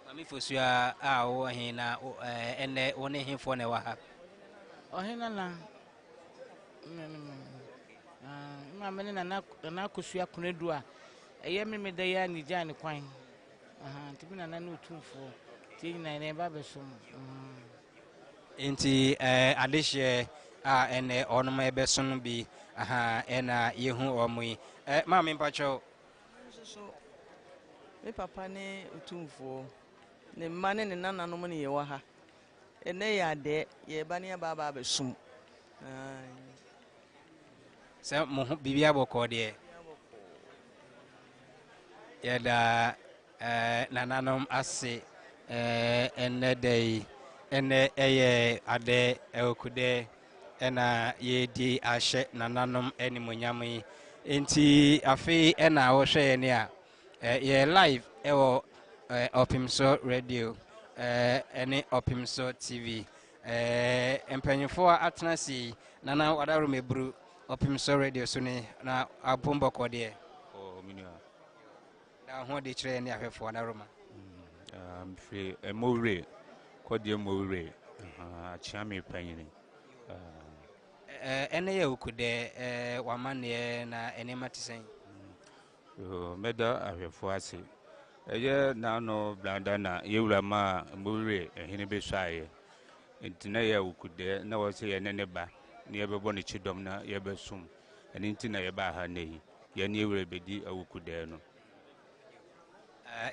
Maame Fosua a wo hin na ene wo ne hinfo na wa ha. Ohina na maame ne na Kosua Kunedu a eye me da ya ni gya ne kwan. Nti na no tumfo. Ti na ne ba besom. Enti adehye a ene onoma ebeson bi ena yehu omui maame mpacho so me papa ne otumfo ne mma ne nananom ne yewa ha ene ya de ye ba ne ba besum se mo bibia boko de yɛda nananom ase ene dei ene ɛyɛ ade Awukudae ɛna yɛdi ahyɛ nananom animonyam yi enti afei ɛna wɔhwɛ ne a yɛ live ɛwɔ Opimso radio ɛne Opimso TV mpanyinfo a atena si nana wadaro mebru Opimso radio so ne na abombɔkɔ deɛ ho de kire ne ahwefo na roma free mowre kodie mowre achia me panyini ene ye Awukudae wamane na enema tisen meda ahwefo ase eye na no blanda na yewura ma mowre ehene be swaye ntina ye Awukudae na wo se ye ne ba ne ye bebo ne chidom na ye besum eni ntina ye ba ha nehi ye ne yewura bedi Awukudae no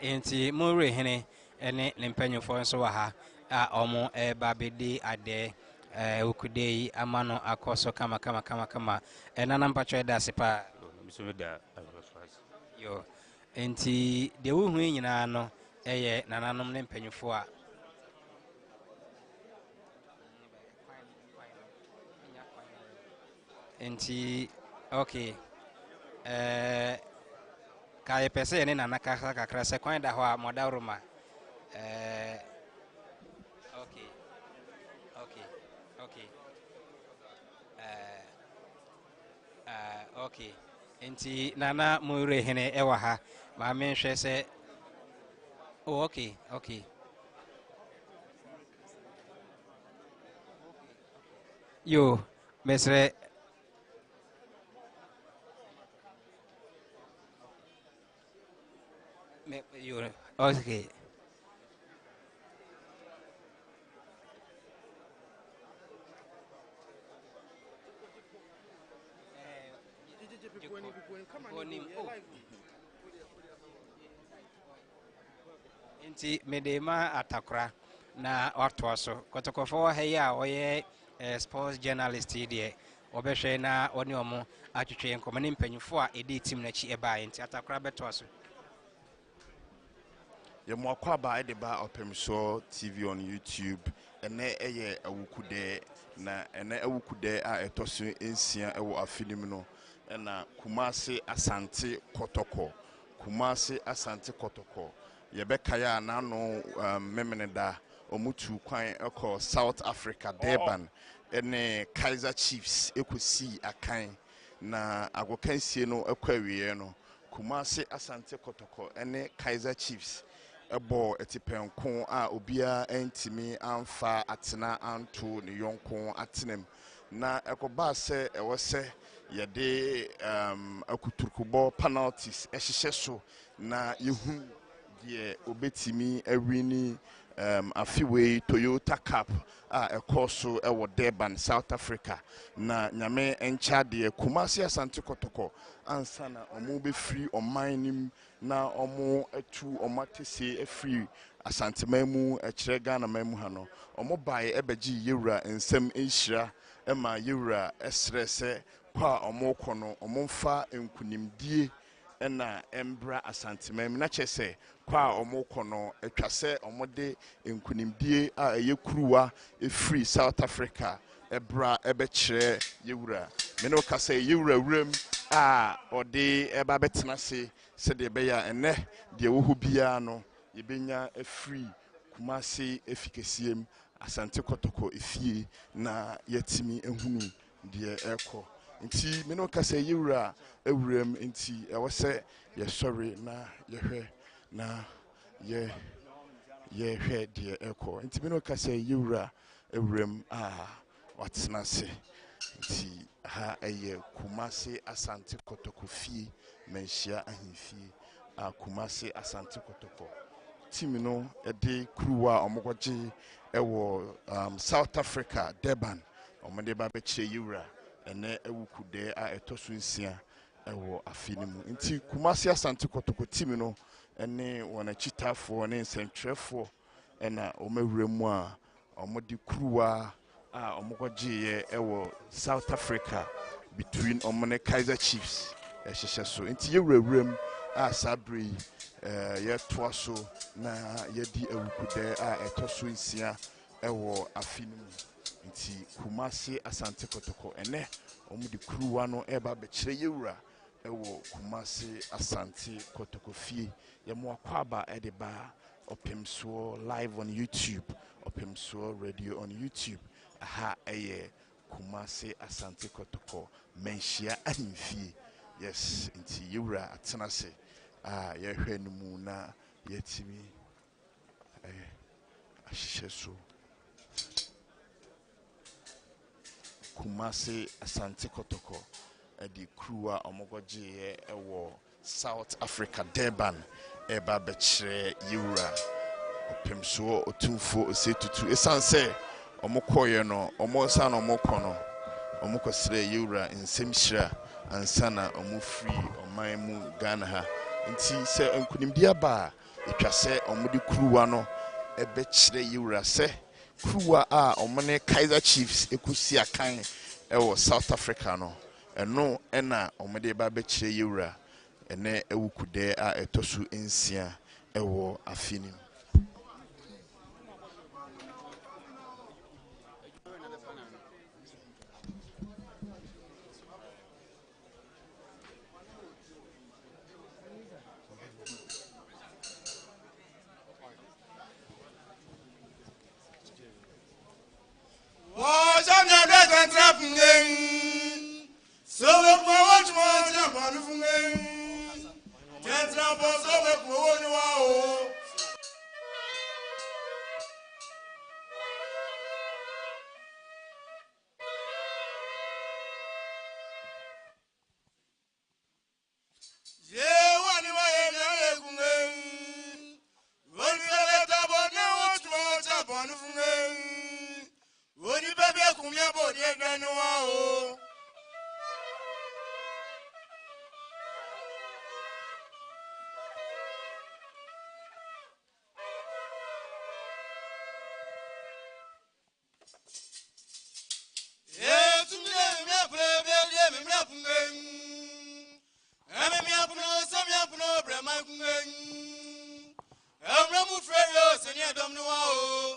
enti mowre hene ene ne mpanyufo nso wa ha a omo ba bedi ade Awukudae amano akoso kama enana mpacho da sepa bisumida yo enti de wo hu nyina no eye nananom ne mpanyufo a enti okay kai pese ne nana kakra se kwan da ho a moda roma okay enti nana mure hene ewa ha ma me hwe se okay yo mesre you okay nti medema atakra na watwaso kotokofo ha ya oye sports journalist die obehwe na oni omo atwetwe nkomane mpanyufo a edi team na chi eba nti atakra betwaso Ye mo akwaba de ba opemso TV on YouTube ene eye Awukudae na ene Awukudae a etoso ensia ewo afinim no na Kumasi Asante Kotoko ye bekaya na no memeneda omutu kwan eko South Africa Durban ene Kaizer Chiefs ekosi akan na agokansie no ekwawie no Kumasi Asante Kotoko ene Kaizer Chiefs ebo etipenko a obia entimi amfa atena anto ne yonko atenem na ekoba se ewo se yede akuturkubo penalties ehihye so na yehu de obetimi awini afiwe Toyota Cup a ekoso ewo Durban South Africa na nyame encha de Kumasi Asante Kotoko ansa na omo be free omanim na omo atu omatese free Asante mamu ekire Ghana mamu ha no omo bae ebeji yewura ensem enhira ema yewura esrese kwa omo kono omo mfa enkunimdie ena embra Asante mamu na chese kwa omo kono etwase omo de enkunimdie a eyekuruwa free South Africa ebra ebekire yewura me no kasa yewura wurem a ode eba betena se de beya ene de wo bia no yebenya free Kumasi efikesiem Asante Kotoko efie na yetimi ehunu de eko nti me no kasa yewura ewurem nti ewose ye sorry na yehwe na ye hwe de eko nti me no kasa yewura ewurem a watena se nti ha eye Kumasi Asante Kotoko fie menhia ahemfie a Kumasi Asante Kotoko team no ede kruwa omogoje ewo South Africa Durban omode ba be kire yura ene Awukudae a etoso nsia ewo afinimu nti Kumasi Asante Kotoko team no ene wona chitafo ne nsentrefo ena omawuremu a omode kruwa a omogoje ewo South Africa between omone Kaizer Chiefs ehihye so nti yewurawuram a sabre ye toaso na yedi Awukudae a etoso nsia ewo afinimu nti Kumasi Asante Kotoko ene omudi kruwa no eba bekire yewura ewo Kumasi Asante Kotoko fie ye mo akwaba edeba opemso live on YouTube opemso radio on YouTube aha eye Kumasi Asante Kotoko menhia ahemfie yes nti yewura atena se ye hwe no mu na yetimi ahihye so Kumasi Asante Kotoko edi kruwa omogoje ewo South Africa Durban eba bekire yewura opemso otumfo osetutu esanse omokoye no omonsa no omokono omukosire yewura nsemhira ansana omufree omanmu Ghana ha nti se enkunimdia ba etwase omudi kruwa no ebekire yewura se kruwa a omone Kaizer Chiefs ekusi akan ewo South Africa no eno ena omode ba bekire yewura ene Awukudae a etosu ensia ewo afinim me dom no o.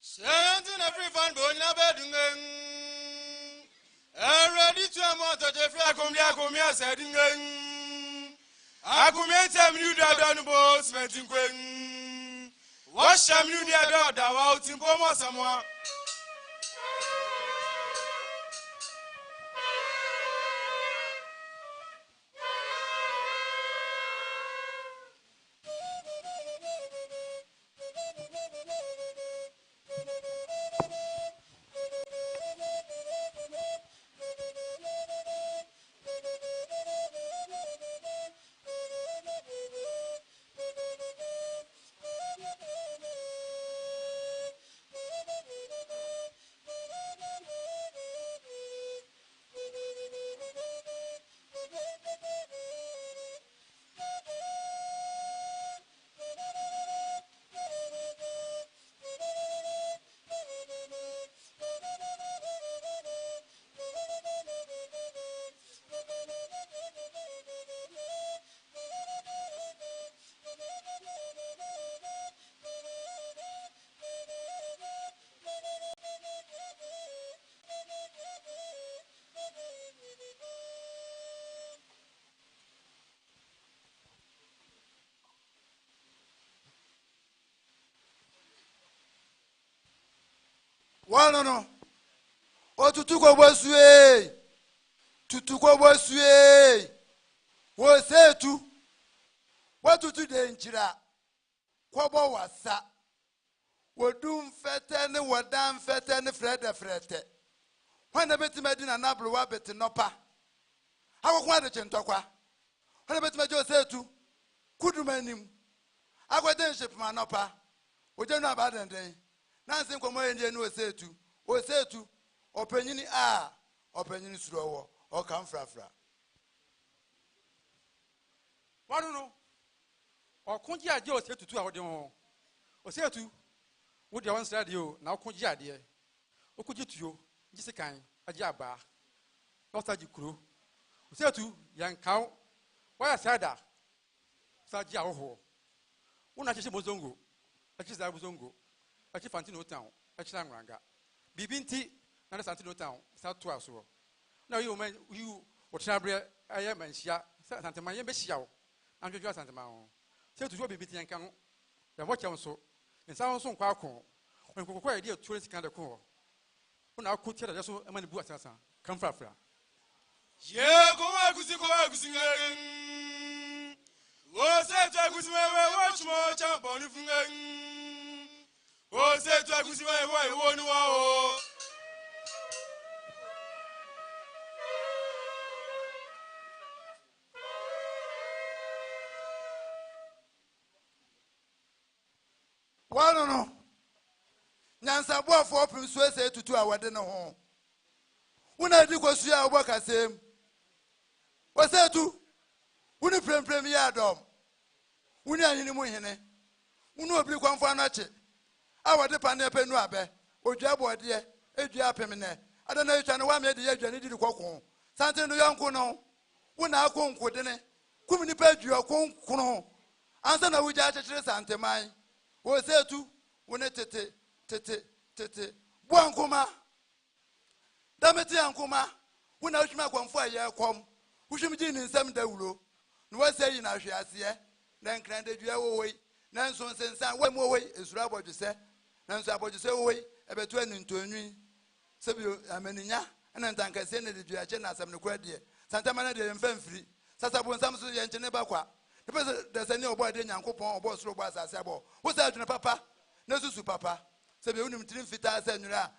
Send every fan born in a bedding. Ready to a motor, Jeffrey, I come here, said, I come here, tell you that on both smelting queen. What shall you do out in Pomo somewhere? Wano o tutuko bosue wo setu wo tutu de nchira kwobo wasa wodum fete ne wodam fete ne frete wana beti medina na blu wa beti nopa akokwa de chentokwa wana beti mejo setu kudumanim akwede nship ma nopa ojenu abadenden nansi nkomo yende nu osetu openyini a openyini surowo o kan frafra wanu no okunji ade osetu tu awode ho osetu wo de won srade o na okunji ade okunji tuyo jisikan aje aba osaji kuro osetu yankaw waya sada saji awoho una chiche mozongo achiza mozongo achi fantino town achi langanga bibinti na santino town sa to aso na you otrabre aye manhia santeman ye be hia wo anhwehwa santeman ho se tujo bibinti yanka ho ya woche nso nsa nso nkwa akon onkokoko ye de tuore sika de ko una akuti da so amani bu asasa kan frafra ye ko agusi ngeng wo se to agusi wewe wo chumo cha bonu fungeng o se to agusi wewe wo ni wa o One no. Nyansa boa for open so say tutu a wade ne ho. Una di kwasu a obo kasem. O say tu. Uni prem ya dom. Uni anyini mu hene. Uni obli kwanfo anache. A wade pa na penu abe. Odua bode edua apem ne. Ada na etwa ne wa me de ya dwane di kokon. Santen no yanko no. Una akonko de ne. Kum ni pa dua konkono. Ansa na wuja achechire santeman. O say tu. Uni tete Buankuma Dameti Ankuma, when I make one for a year come, which you in some dewlo. No one say in our shares here, then granted you away, then soon sends one more way is rubber to say, then so about to say away, about 20 into a new Sabu Amenia, and then thank I send it to your agenda some credit. Santa Mana de Infantry, Sasabon Samson and Genebaqua. The president there's a new boy in Yankopon or Boss Robas as Sabo. What's that, Papa? No, Papa. Sabi unim trim fita sa nyura